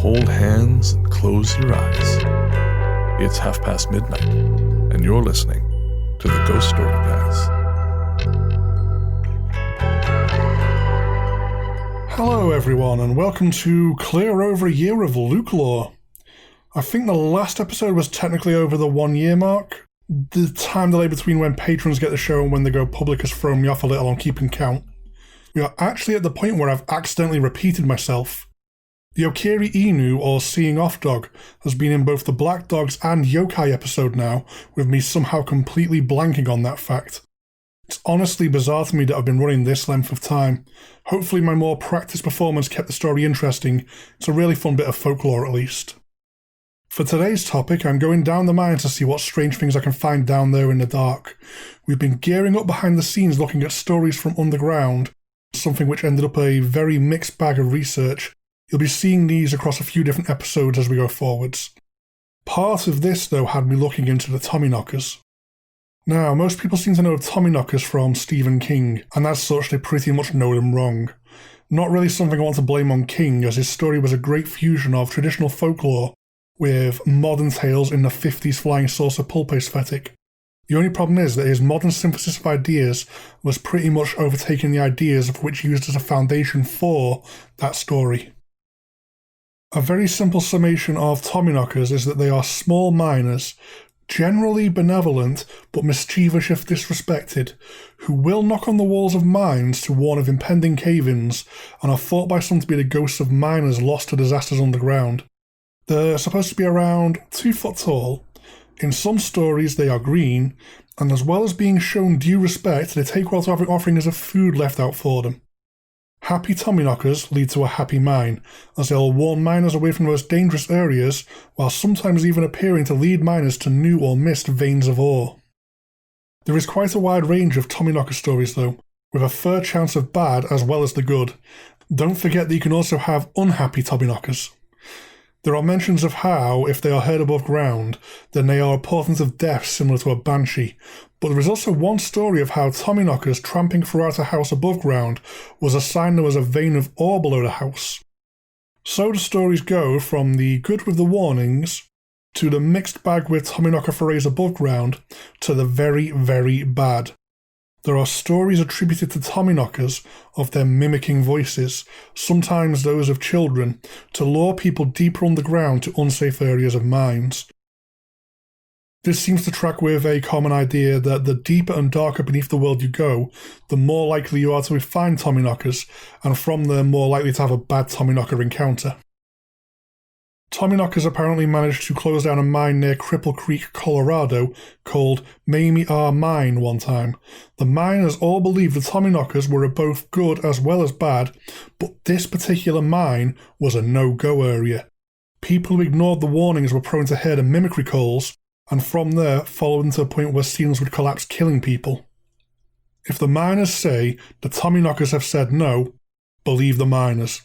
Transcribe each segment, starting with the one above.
hold hands and close your eyes. It's midnight, and you're listening to the Ghost Story Guys. Hello everyone, and welcome to clear over a year of LukeLore. I think the last episode was technically over the 1 year mark. The time delay between when patrons get the show and when they go public has thrown me off a little on keeping count. We are actually at the point where I've accidentally repeated myself. The Okiri Inu, or Seeing Off Dog, has been in both the Black Dogs and Yokai episode now, with me somehow completely blanking on that fact. It's honestly bizarre to me that I've been running this length of time. Hopefully my more practiced performance kept the story interesting. It's a really fun bit of folklore at least. For today's topic, I'm going down the mine to see what strange things I can find down there in the dark. We've been gearing up behind the scenes looking at stories from underground, something which ended up a very mixed bag of research. You'll be seeing these across a few different episodes as we go forwards. Part of this, though, had me looking into the Tommyknockers. Now, most people seem to know of Tommyknockers from Stephen King, and as such they pretty much know them wrong. Not really something I want to blame on King, as his story was a great fusion of traditional folklore with modern tales in the 50s flying saucer pulp aesthetic. The only problem is that his modern synthesis of ideas was pretty much overtaking the ideas of which he used as a foundation for that story. A very simple summation of Tommyknockers is that they are small miners, generally benevolent but mischievous if disrespected, who will knock on the walls of mines to warn of impending cave-ins and are thought by some to be the ghosts of miners lost to disasters underground. They're supposed to be around 2 foot tall. In some stories they are green, and as well as being shown due respect, they take well to having offerings of food left out for them. Happy Tommyknockers lead to a happy mine, as they'll warn miners away from the most dangerous areas, while sometimes even appearing to lead miners to new or missed veins of ore. There is quite a wide range of Tommyknocker stories though, with a fair chance of bad as well as the good. Don't forget that you can also have unhappy Tommyknockers. There are mentions of how, if they are heard above ground, then they are a portent of death similar to a banshee, but there is also one story of how Tommyknockers tramping throughout a house above ground was a sign there was a vein of ore below the house. So the stories go from the good with the warnings, to the mixed bag with Tommyknocker forays above ground, to the very, very bad. There are stories attributed to Tommyknockers of them mimicking voices, sometimes those of children, to lure people deeper underground to unsafe areas of mines. This seems to track with a common idea that the deeper and darker beneath the world you go, the more likely you are to find Tommyknockers, and from there more likely to have a bad Tommyknocker encounter. Tommyknockers apparently managed to close down a mine near Cripple Creek, Colorado, called Mamie R. Mine one time. The miners all believed the Tommyknockers were both good as well as bad, but this particular mine was a no-go area. People who ignored the warnings were prone to hear the mimicry calls, and from there followed to a point where ceilings would collapse, killing people. If the miners say the Tommyknockers have said no, believe the miners.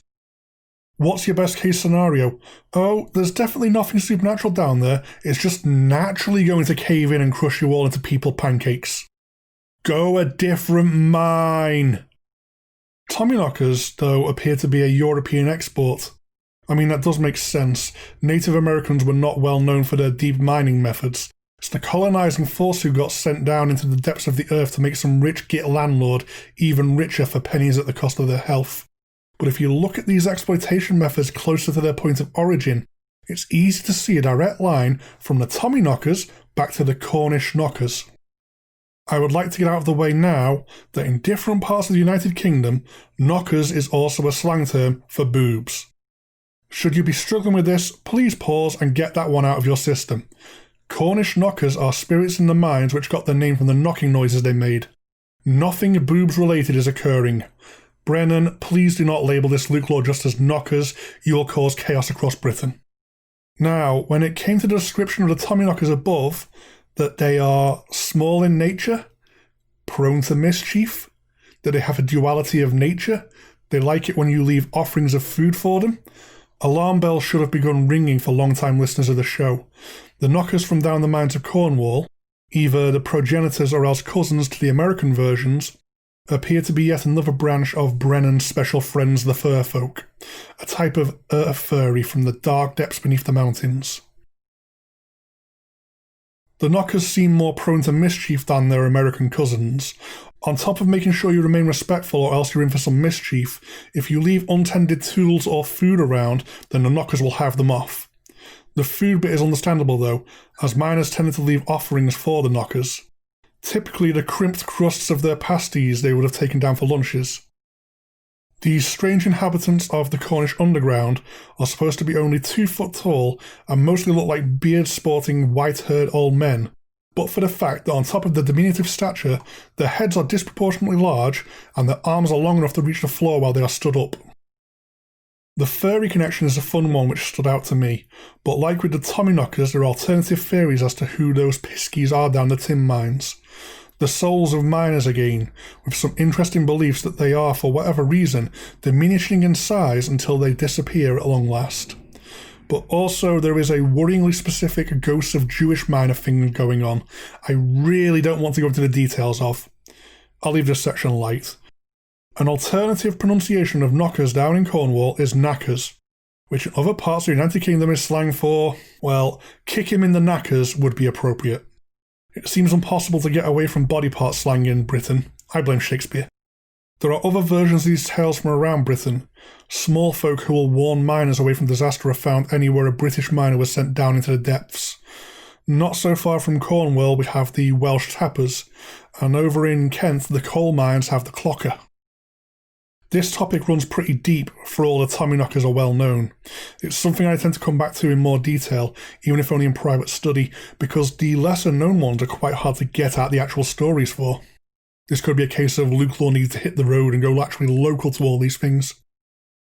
What's your best case scenario? Oh, there's definitely nothing supernatural down there, it's just naturally going to cave in and crush you all into people pancakes. Go a different mine! Tommyknockers, though, appear to be a European export. I mean, that does make sense. Native Americans were not well known for their deep mining methods. It's the colonising force who got sent down into the depths of the earth to make some rich git landlord even richer for pennies at the cost of their health. But if you look at these exploitation methods closer to their point of origin, it's easy to see a direct line from the Tommyknockers back to the Cornish knockers. I would like to get out of the way now that in different parts of the United Kingdom, knockers is also a slang term for boobs. Should you be struggling with this, please pause and get that one out of your system. Cornish knockers are spirits in the mines which got their name from the knocking noises they made. Nothing boobs related is occurring. Brennan, please do not label this LukeLore just as knockers, you will cause chaos across Britain. Now, when it came to the description of the Tommyknockers above, that they are small in nature, prone to mischief, that they have a duality of nature, they like it when you leave offerings of food for them, alarm bells should have begun ringing for long-time listeners of the show. The knockers from down the mines of Cornwall, either the progenitors or else cousins to the American versions, appear to be yet another branch of Brennan's special friends the Fur Folk, a type of earth furry from the dark depths beneath the mountains. The knockers seem more prone to mischief than their American cousins. On top of making sure you remain respectful or else you're in for some mischief, if you leave untended tools or food around, then the knockers will have them off. The food bit is understandable though, as miners tended to leave offerings for the knockers. Typically the crimped crusts of their pasties they would have taken down for lunches. These strange inhabitants of the Cornish underground are supposed to be only 2 foot tall and mostly look like beard-sporting white-haired old men, but for the fact that on top of their diminutive stature, their heads are disproportionately large and their arms are long enough to reach the floor while they are stood up. The furry connection is a fun one which stood out to me, but like with the Tommyknockers, there are alternative theories as to who those piskies are down the tin mines. The souls of miners again, with some interesting beliefs that they are, for whatever reason, diminishing in size until they disappear at long last. But also there is a worryingly specific ghosts of Jewish miner thing going on, I really don't want to go into the details of. I'll leave this section light. An alternative pronunciation of knockers down in Cornwall is knackers, which in other parts of the United Kingdom is slang for, well, kick him in the knackers would be appropriate. It seems impossible to get away from body part slang in Britain. I blame Shakespeare. There are other versions of these tales from around Britain. Small folk who will warn miners away from disaster are found anywhere a British miner was sent down into the depths. Not so far from Cornwall we have the Welsh tappers, and over in Kent the coal mines have the clocker. This topic runs pretty deep for all the Tommyknockers are well known. It's something I tend to come back to in more detail, even if only in private study, because the lesser known ones are quite hard to get at the actual stories for. This could be a case of LukeLore needs to hit the road and go actually local to all these things.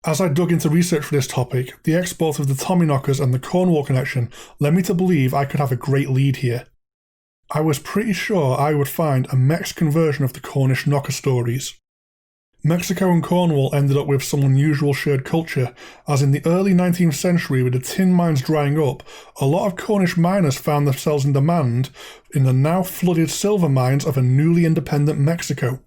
As I dug into research for this topic, the export of the Tommyknockers and the Cornwall connection led me to believe I could have a great lead here. I was pretty sure I would find a Mexican version of the Cornish knocker stories. Mexico and Cornwall ended up with some unusual shared culture, as in the early 19th century with the tin mines drying up, a lot of Cornish miners found themselves in demand in the now flooded silver mines of a newly independent Mexico.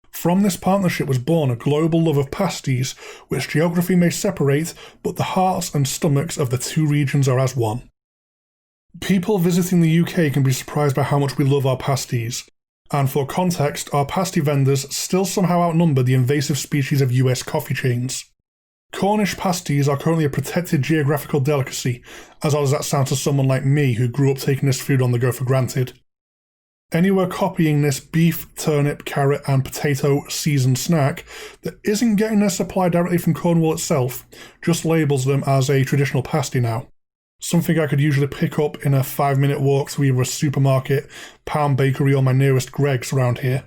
From this partnership was born a global love of pasties, which geography may separate, but the hearts and stomachs of the two regions are as one. People visiting the UK can be surprised by how much we love our pasties. And for context, our pasty vendors still somehow outnumber the invasive species of US coffee chains. Cornish pasties are currently a protected geographical delicacy, as odd as that sounds to someone like me who grew up taking this food on the go for granted. Anywhere copying this beef, turnip, carrot and potato seasoned snack that isn't getting their supply directly from Cornwall itself just labels them as a traditional pasty now. Something I could usually pick up in a 5-minute walk to either a supermarket, pound bakery or my nearest Greg's around here.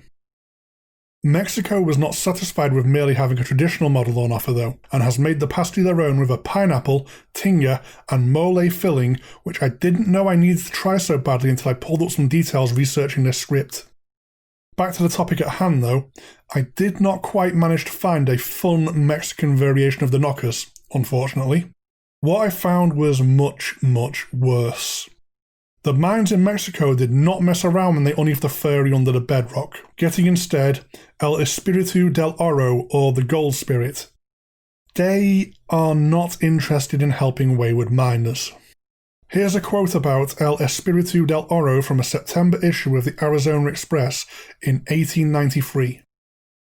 Mexico was not satisfied with merely having a traditional model on offer though, and has made the pasty their own with a pineapple, tinga and mole filling, which I didn't know I needed to try so badly until I pulled up some details researching this script. Back to the topic at hand though, I did not quite manage to find a fun Mexican variation of the knockers, unfortunately. What I found was much, much worse. The mines in Mexico did not mess around when they unearthed the furry under the bedrock, getting instead El Espíritu del Oro, or the Gold Spirit. They are not interested in helping wayward miners. Here's a quote about El Espíritu del Oro from a September issue of the Arizona Express in 1893.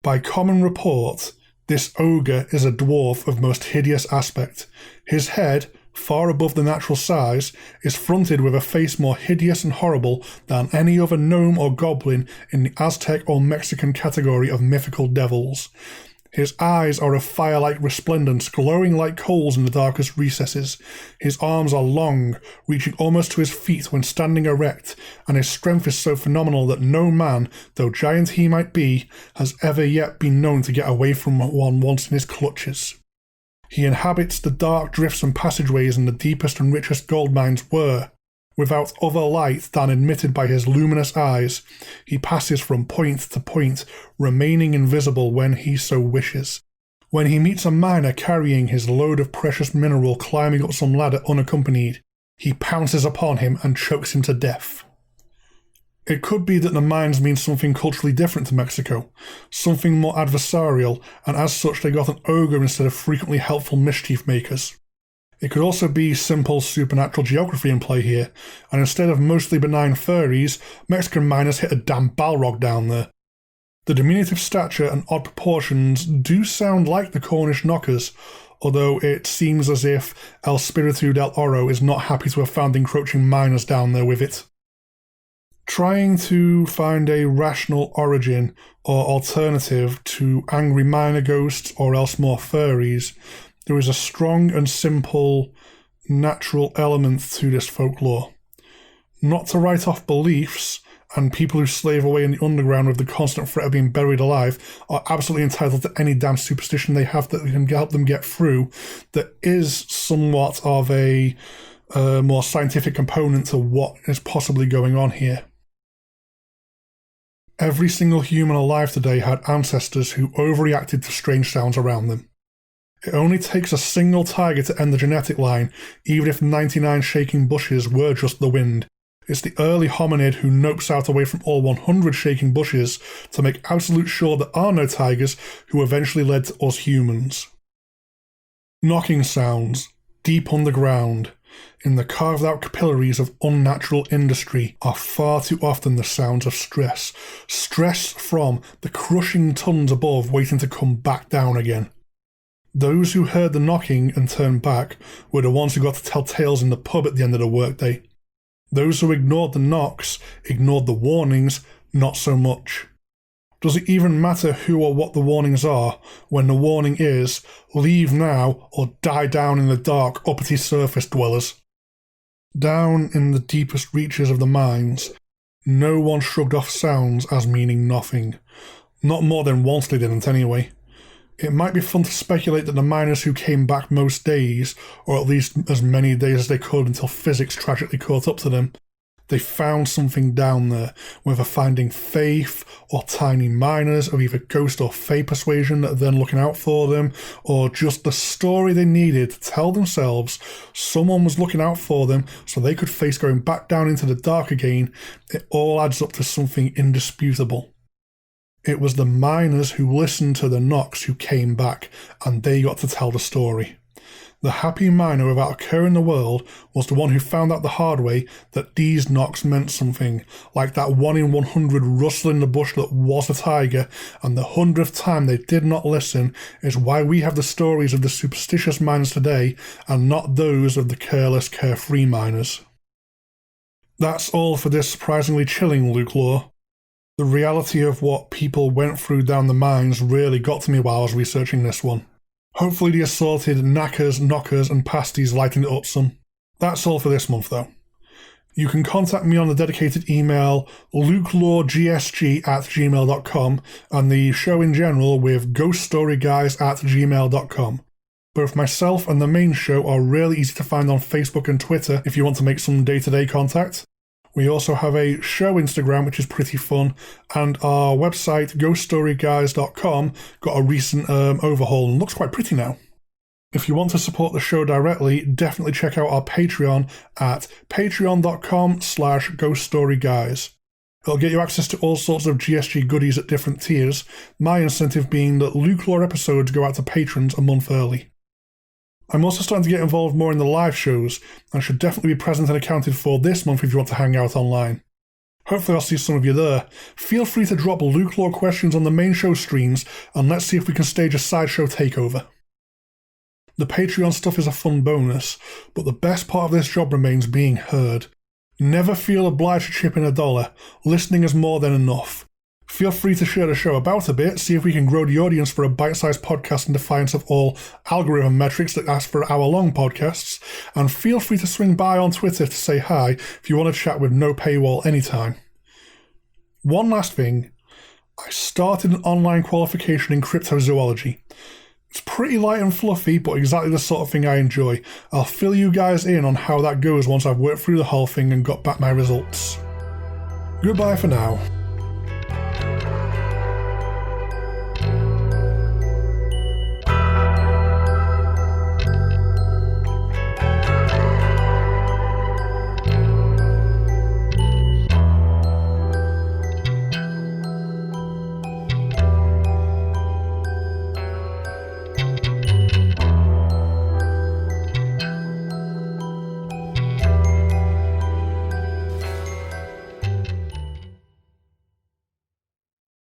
By common report, this ogre is a dwarf of most hideous aspect. His head, far above the natural size, is fronted with a face more hideous and horrible than any other gnome or goblin in the Aztec or Mexican category of mythical devils. His eyes are of fire-like resplendence, glowing like coals in the darkest recesses. His arms are long, reaching almost to his feet when standing erect, and his strength is so phenomenal that no man, though giant he might be, has ever yet been known to get away from one once in his clutches. He inhabits the dark drifts and passageways in the deepest and richest gold mines where, without other light than admitted by his luminous eyes, he passes from point to point, remaining invisible when he so wishes. When he meets a miner carrying his load of precious mineral climbing up some ladder unaccompanied, he pounces upon him and chokes him to death. It could be that the mines mean something culturally different to Mexico, something more adversarial, and as such they got an ogre instead of frequently helpful mischief makers. It could also be simple supernatural geography in play here, and instead of mostly benign furries, Mexican miners hit a damn Balrog down there. The diminutive stature and odd proportions do sound like the Cornish knockers, although it seems as if El Spiritu del Oro is not happy to have found encroaching miners down there with it. Trying to find a rational origin or alternative to angry miner ghosts or else more furries, there is a strong and simple natural element to this folklore. Not to write off beliefs, and people who slave away in the underground with the constant threat of being buried alive are absolutely entitled to any damn superstition they have that can help them get through, there is somewhat of a more scientific component to what is possibly going on here. Every single human alive today had ancestors who overreacted to strange sounds around them. It only takes a single tiger to end the genetic line, even if 99 shaking bushes were just the wind. It's the early hominid who nopes out away from all 100 shaking bushes to make absolute sure there are no tigers who eventually led to us humans. Knocking sounds, deep underground, in the carved-out capillaries of unnatural industry, are far too often the sounds of stress. Stress from the crushing tons above waiting to come back down again. Those who heard the knocking and turned back were the ones who got to tell tales in the pub at the end of the workday. Those who ignored the knocks, ignored the warnings, not so much. Does it even matter who or what the warnings are, when the warning is, leave now or die down in the dark, uppity surface dwellers? Down in the deepest reaches of the mines, no one shrugged off sounds as meaning nothing. Not more than once they didn't anyway. It might be fun to speculate that the miners who came back most days, or at least as many days as they could until physics tragically caught up to them, they found something down there, whether finding faith or tiny miners of either ghost or fae persuasion that are then looking out for them, or just the story they needed to tell themselves someone was looking out for them so they could face going back down into the dark again. It all adds up to something indisputable. It was the miners who listened to the knocks who came back, and they got to tell the story. The happy miner without a care in the world was the one who found out the hard way that these knocks meant something, like that 1 in 100 rustle in the bush that was a tiger, and the 100th time they did not listen is why we have the stories of the superstitious miners today, and not those of the careless, carefree miners. That's all for this surprisingly chilling LukeLore. The reality of what people went through down the mines really got to me while I was researching this one. Hopefully the assorted knackers, knockers and pasties lightened it up some. That's all for this month though. You can contact me on the dedicated email lukeloregsg@gmail.com and the show in general with ghoststoryguys@gmail.com. Both myself and the main show are really easy to find on Facebook and Twitter if you want to make some day-to-day contact. We also have a show Instagram, which is pretty fun, and our website, ghoststoryguys.com, got a recent overhaul and looks quite pretty now. If you want to support the show directly, definitely check out our Patreon at patreon.com/ghoststoryguys. It'll get you access to all sorts of GSG goodies at different tiers, my incentive being that LukeLore episodes go out to patrons a month early. I'm also starting to get involved more in the live shows, and should definitely be present and accounted for this month if you want to hang out online. Hopefully I'll see some of you there. Feel free to drop LukeLore questions on the main show streams, and let's see if we can stage a sideshow takeover. The Patreon stuff is a fun bonus, but the best part of this job remains being heard. Never feel obliged to chip in $1. Listening is more than enough. Feel free to share the show about a bit, see if we can grow the audience for a bite-sized podcast in defiance of all algorithm metrics that ask for hour-long podcasts, and feel free to swing by on Twitter to say hi if you want to chat with no paywall anytime. One last thing, I started an online qualification in cryptozoology. It's pretty light and fluffy, but exactly the sort of thing I enjoy. I'll fill you guys in on how that goes once I've worked through the whole thing and got back my results. Goodbye for now.